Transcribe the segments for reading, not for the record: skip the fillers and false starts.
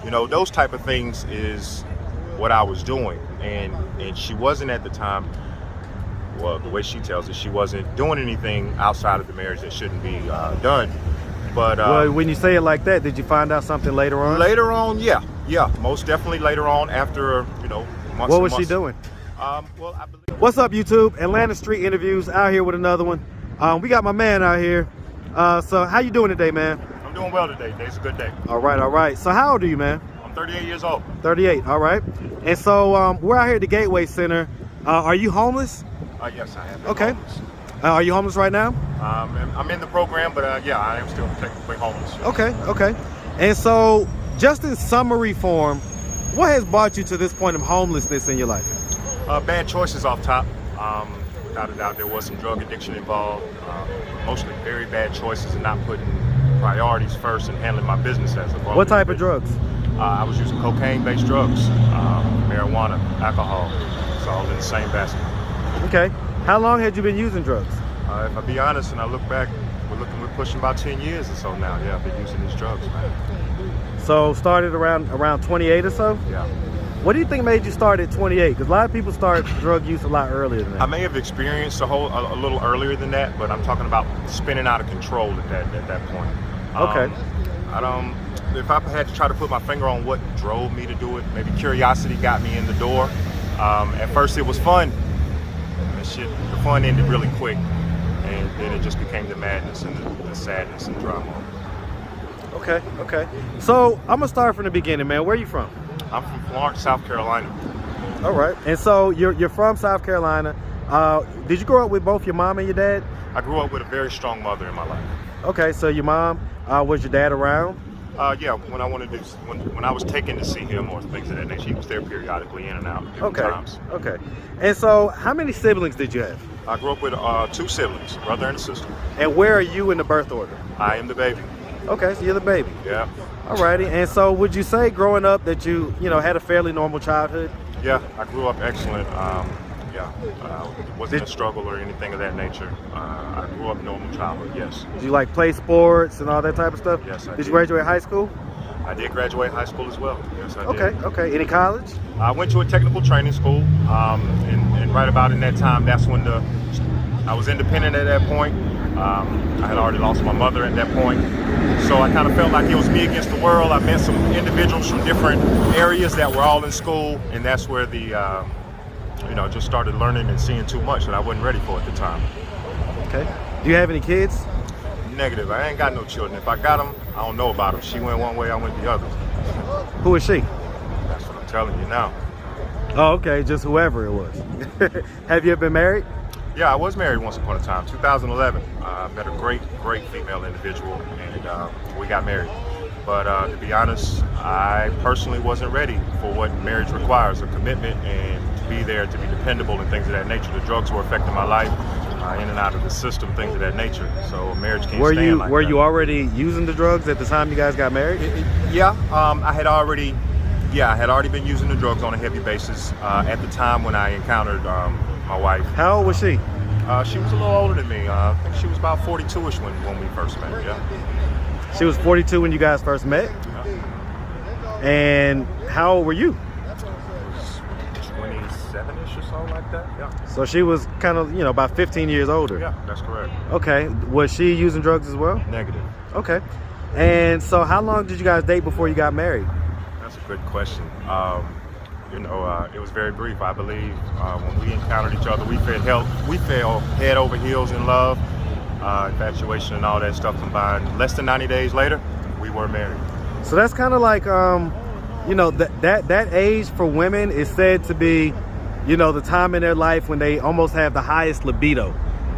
You know, those type of things is what I was doing, and she wasn't at the time. Well, the way she tells it, she wasn't doing anything outside of the marriage that shouldn't be done. But well, when you say it like that, did you find out something later on? Later on, yeah, most definitely later on after months. What was she doing? Well, I believe. What's up, YouTube? Atlanta Street Interviews out here with another one. We got my man out here. So how you doing today, man? I'm doing well today. Today's a good day. All right. So how old are you, man? I'm 38 years old. 38. All right. And so we're out here at the Gateway Center. Are you homeless? Yes, I am. Okay. Homeless. Are you homeless right now? I'm in the program, but yeah, I am still technically homeless. Okay. And so, just in summary form, what has brought you to this point of homelessness in your life? Bad choices off top. Without a doubt, there was some drug addiction involved. Mostly very bad choices and not putting priorities first and handling my business as a What type of drugs? I was using cocaine-based drugs, marijuana, alcohol. It's all in the same basket. Okay. How long had you been using drugs? If I be honest and I look back, we're pushing about 10 years or so now. Yeah, I've been using these drugs, man. So started around 28 or so? Yeah. What do you think made you start at 28? Because a lot of people start drug use a lot earlier than that. I may have experienced a little earlier than that, but I'm talking about spinning out of control at that point. Okay. If I had to try to put my finger on what drove me to do it, maybe curiosity got me in the door. At first it was fun. The fun ended really quick, and then it just became the madness and the sadness and drama. Okay. So I'm gonna start from the beginning, man. Where are you from? I'm from Florence, South Carolina. All right. And so you're from South Carolina. Did you grow up with both your mom and your dad? I grew up with a very strong mother in my life. Okay, so your mom, was your dad around? Yeah, when I was taken to see him or things of that nature, he was there periodically, in and out. Times. Okay. And so, how many siblings did you have? I grew up with 2 siblings, a brother and a sister. And where are you in the birth order? I am the baby. Okay, so you're the baby. Yeah. Alrighty. And so, would you say growing up that you had a fairly normal childhood? Yeah, I grew up excellent. Wasn't a struggle or anything of that nature. I grew up normal childhood, yes. Did you like play sports and all that type of stuff? Yes, I did. Did you graduate high school? I did graduate high school as well. Yes, I did. Okay. Any college? I went to a technical training school, and right about in that time, that's when I was independent at that point. I had already lost my mother at that point, so I kind of felt like it was me against the world. I met some individuals from different areas that were all in school, and that's where the just started learning and seeing too much that I wasn't ready for at the time. Okay. Do you have any kids? Negative. I ain't got no children. If I got them, I don't know about them. She went one way, I went the other. Who is she? That's what I'm telling you now. Oh, okay. Just whoever it was. Have you ever been married? Yeah, I was married once upon a time. 2011. I met a great female individual, and we got married. But to be honest, I personally wasn't ready for what marriage requires, a commitment and to be there, to be dependable and things of that nature. The drugs were affecting my life, in and out of the system, things of that nature. So marriage can't stand like that. Were you already using the drugs at the time you guys got married? Yeah, I had already been using the drugs on a heavy basis at the time when I encountered my wife. How old was she? She was a little older than me. I think she was about 42-ish when we first met, yeah. She was 42 when you guys first met? Yeah. And how old were you? I was 27-ish or so, like that, yeah. So she was kind of, about 15 years older? Yeah, that's correct. Okay. Was she using drugs as well? Negative. Okay. And so how long did you guys date before you got married? That's a good question. It was very brief. I believe when we encountered each other, we fell head over heels in love, infatuation and all that stuff combined. Less than 90 days later, we were married. So that's kind of like, that age for women is said to be, the time in their life when they almost have the highest libido,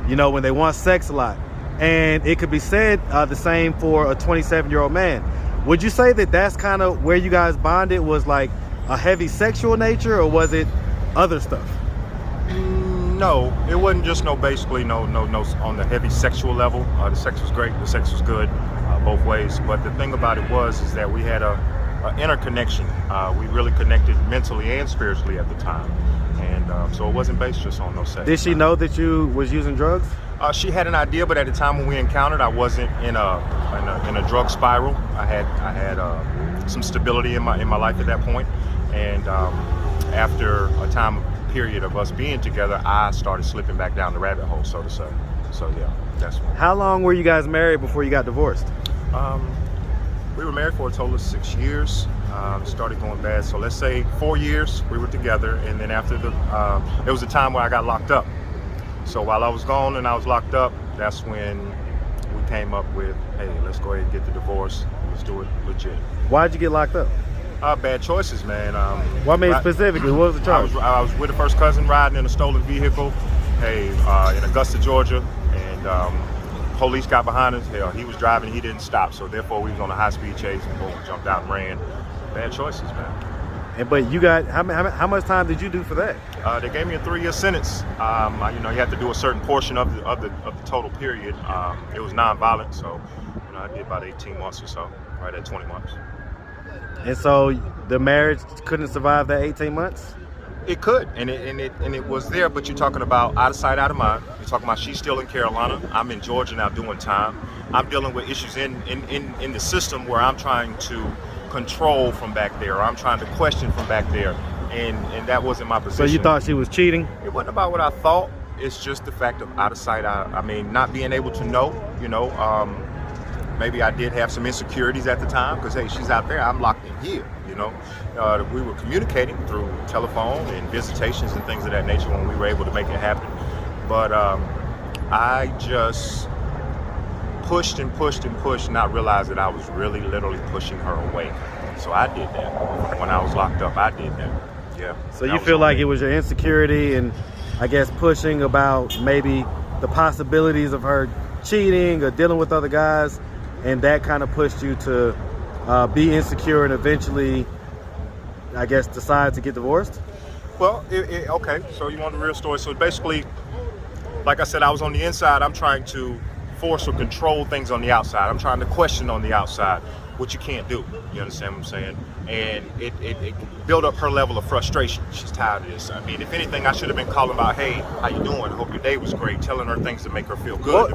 when they want sex a lot. And it could be said the same for a 27-year-old man. Would you say that that's kind of where you guys bonded, was like a heavy sexual nature, or was it other stuff? No, it wasn't just basically no on the heavy sexual level. The sex was great, the sex was good, both ways. But the thing about it is that we had a interconnection. We really connected mentally and spiritually at the time, and so it wasn't based just on no sex. Did she know that you was using drugs? She had an idea, but at the time when we encountered, I wasn't in a drug spiral. I had some stability in my life at that point, and after a time period of us being together, I started slipping back down the rabbit hole, so to say. So yeah, that's when. How long were you guys married before you got divorced? We were married for a total of 6 years. Started going bad, so let's say 4 years we were together, and then after there was a time where I got locked up. So while I was gone and I was locked up, that's when we came up with, hey, let's go ahead and get the divorce. Let's do it legit. Why'd you get locked up? Bad choices, man. What made specifically? What was the charge? I was with a first cousin riding in a stolen vehicle, in Augusta, Georgia, and police got behind us. Hell, he was driving, he didn't stop, so therefore we was on a high-speed chase, and boom, jumped out and ran. Bad choices, man. But you got how much time did you do for that? They gave me a 3-year sentence. You have to do a certain portion of the total period. It was non-violent, so I did about 18 months or so, right at 20 months. And so the marriage couldn't survive that 18 months? It could, and it was there, but you're talking about out of sight, out of mind. You're talking about she's still in Carolina. I'm in Georgia now doing time. I'm dealing with issues in the system where I'm trying to control from back there. I'm trying to question from back there, and that wasn't my position. So you thought she was cheating? It wasn't about what I thought. It's just the fact of out of sight. I mean, not being able to know. Maybe I did have some insecurities at the time because hey, she's out there. I'm locked in here. We were communicating through telephone and visitations and things of that nature when we were able to make it happen. But I just pushed and pushed and pushed, not realize that I was really literally pushing her away. So I did that when I was locked up. I did that. Yeah. So you feel like it was your insecurity and I guess pushing about maybe the possibilities of her cheating or dealing with other guys, and that kind of pushed you to be insecure and eventually, I guess, decide to get divorced? Well, okay. So you want the real story? So basically, like I said, I was on the inside. I'm trying to force or control things on the outside. I'm trying to question on the outside, which you can't do. You understand what I'm saying? And it built up her level of frustration. She's tired of this. I mean, if anything, I should have been calling about, hey, how you doing? Hope your day was great. Telling her things to make her feel good.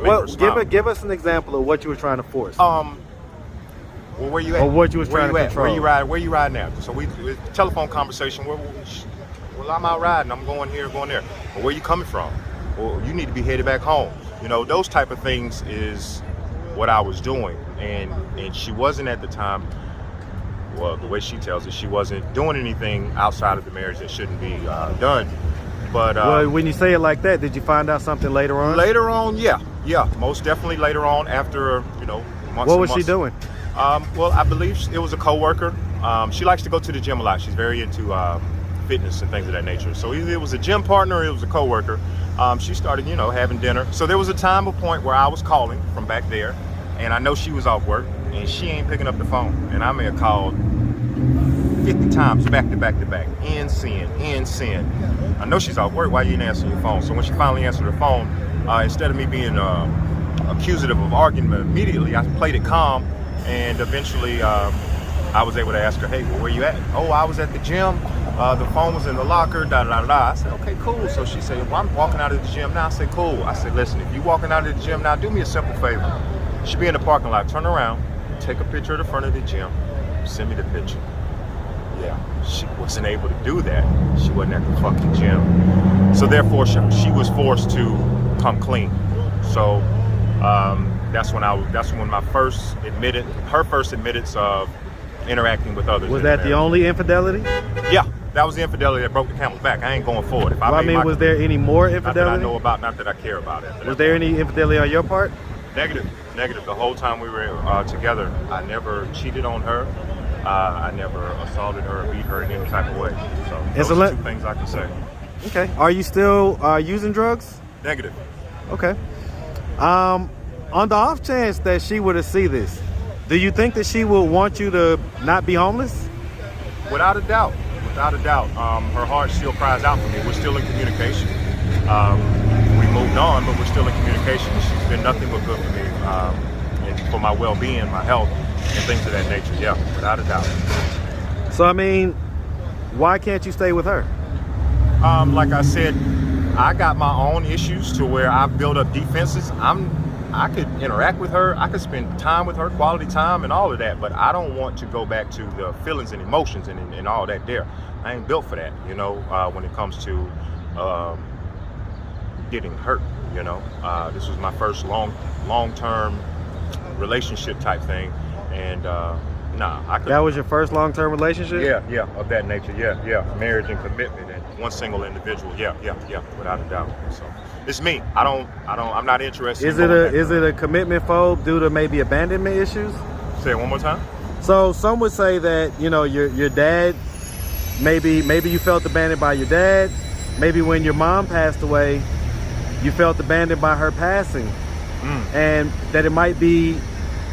Give us an example of what you were trying to force. Well, where you at? Or what you was trying to control. Where you riding now? So we telephone conversation. Well, I'm out riding. I'm going here, going there. Well, where you coming from? Well, you need to be headed back home. Those type of things is what I was doing, and she wasn't at the time. Well, the way she tells it, she wasn't doing anything outside of the marriage that shouldn't be done. But well, when you say it like that, did you find out something later on? Later on, yeah, most definitely later on. After months. What was she doing? Well, I believe it was a coworker. She likes to go to the gym a lot. She's very into fitness and things of that nature. So either it was a gym partner or it was a coworker. She started, having dinner. So there was a point where I was calling from back there, and I know she was off work, and she ain't picking up the phone. And I may have called 50 times back to back to back, and sin. I know she's off work. Why you didn't answer your phone? So when she finally answered her phone, instead of me being accusative of argument immediately, I played it calm, and eventually I was able to ask her, hey, well, where you at? Oh, I was at the gym. The phone was in the locker, da-da-da-da. I said, okay, cool. So she said, well, I'm walking out of the gym now. I said, cool. I said, listen, if you walking out of the gym now, do me a simple favor. You should be in the parking lot. Turn around, take a picture of the front of the gym, send me the picture. Yeah, she wasn't able to do that. She wasn't at the fucking gym. So therefore, she was forced to come clean. So that's when her first admittance of interacting with others. Was that the only infidelity? Yeah, that was the infidelity that broke the camel's back. I ain't going forward. Was there any more infidelity? Not that I know about, not that I care about it. Was there any infidelity on your part? Negative. The whole time we were together, I never cheated on her. I never assaulted her or beat her in any type of way. So those are two things I can say. Okay. Are you still using drugs? Negative. Okay. On the off chance that she were to see this, do you think that she will want you to not be homeless? Without a doubt. Her heart still cries out for me. We're still in communication. We moved on, but we're still in communication. She's been nothing but good for me, and for my well-being, my health, and things of that nature. Yeah, without a doubt. So, I mean, why can't you stay with her? Like I said, I got my own issues to where I've built up defenses. I could interact with her. I could spend time with her, quality time and all of that, but I don't want to go back to the feelings and emotions and all that there. I ain't built for that, you know, when it comes to getting hurt, you know. This was my first long-term relationship type thing, and nah, That was your first long-term relationship? Yeah, of that nature, yeah. Marriage and commitment and one single individual, yeah, without a doubt. So it's me. I'm not interested. Is it a commitment phobe due to maybe abandonment issues? Say it one more time. So some would say that, you know, your dad, maybe you felt abandoned by your dad. Maybe when your mom passed away, you felt abandoned by her passing. And that it might be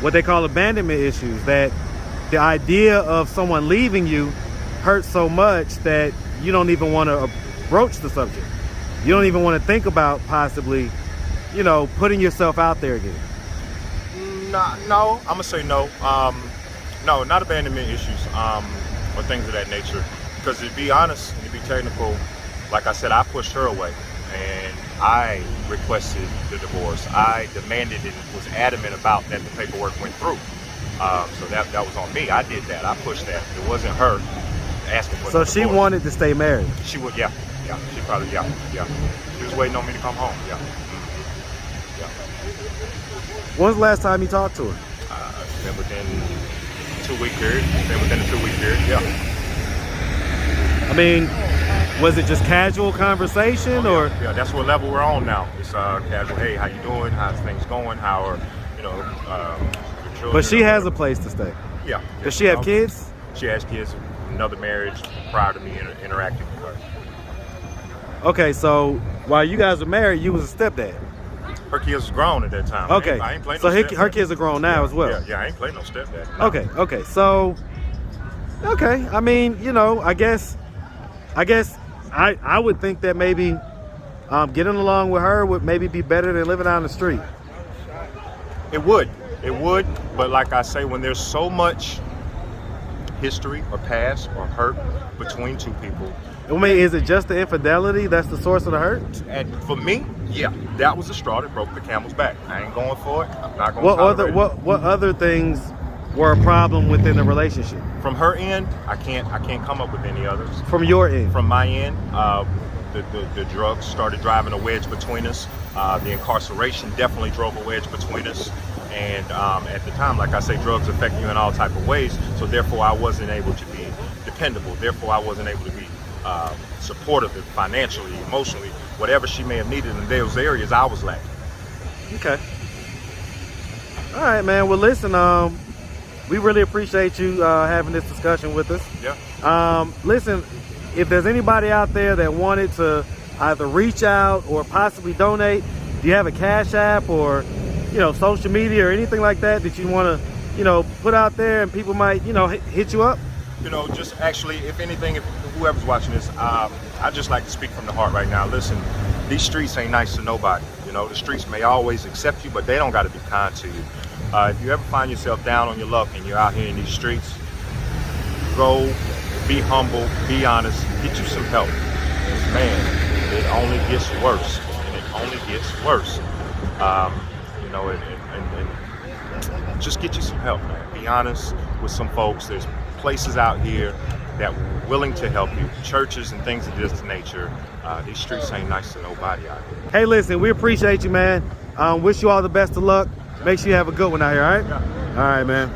what they call abandonment issues, that the idea of someone leaving you hurts so much that you don't even want to broach the subject. You don't even want to think about possibly, you know, putting yourself out there again. No, I'm gonna say no. No, not abandonment issues, or things of that nature. Because to be honest, to be technical, like I said, I pushed her away, and I requested the divorce. I demanded and was adamant about that the paperwork went through. So that was on me. I did that. I pushed that. It wasn't her asking for the divorce. So she wanted to stay married? She would, yeah. She probably, yeah. She was waiting on me to come home, yeah. When's the last time you talked to her? It's been within a 2-week period. Yeah. I mean, was it just casual conversation, or? Yeah, that's what level we're on now. It's casual. Hey, how you doing? How's things going? How are, you know, your children? But she has a place to stay. Yeah. Does she have kids? She has kids. Another marriage prior to me interacting with her. Okay, so while you guys were married, you was a stepdad. Her kids was grown at that time. Okay, I ain't playing so no stepdad. her kids are grown now as well. Yeah, I ain't playing no stepdad. No. Okay, so, okay, I mean, you know, I guess I would think that maybe getting along with her would maybe be better than living out on the street. It would, but like I say, when there's so much history or past or hurt between two people. I mean, is it just the infidelity that's the source of the hurt? And for me, yeah, that was the straw that broke the camel's back. I ain't going for it. I'm not going to tolerate it. What other things were a problem within the relationship? From her end, I can't come up with any others. From your end? From my end, the drugs started driving a wedge between us. The incarceration definitely drove a wedge between us. And at the time, like I say, drugs affect you in all type of ways. So therefore, I wasn't able to be dependable. Therefore, I wasn't able to be supportive financially, emotionally, whatever she may have needed in those areas, I was lacking. Okay. All right, man. Well, listen, we really appreciate you having this discussion with us. Yeah. Listen, if there's anybody out there that wanted to either reach out or possibly donate, do you have a Cash App or, you know, social media or anything like that you want to, you know, put out there and people might, you know, hit you up? You know, just actually, if anything, if whoever's watching this, I just like to speak from the heart right now. Listen, these streets ain't nice to nobody. You know, the streets may always accept you, but they don't got to be kind to you. If you ever find yourself down on your luck and you're out here in these streets, go, be humble, be honest, get you some help. Man, it only gets worse, and it only gets worse. You know, and just get you some help, man. Be honest with some folks. There's places out here that are willing to help you, churches and things of this nature. These streets ain't nice to nobody out here. Hey, listen, we appreciate you, man. Wish you all the best of luck. Make sure you have a good one out here, all right? Yeah. All right, man.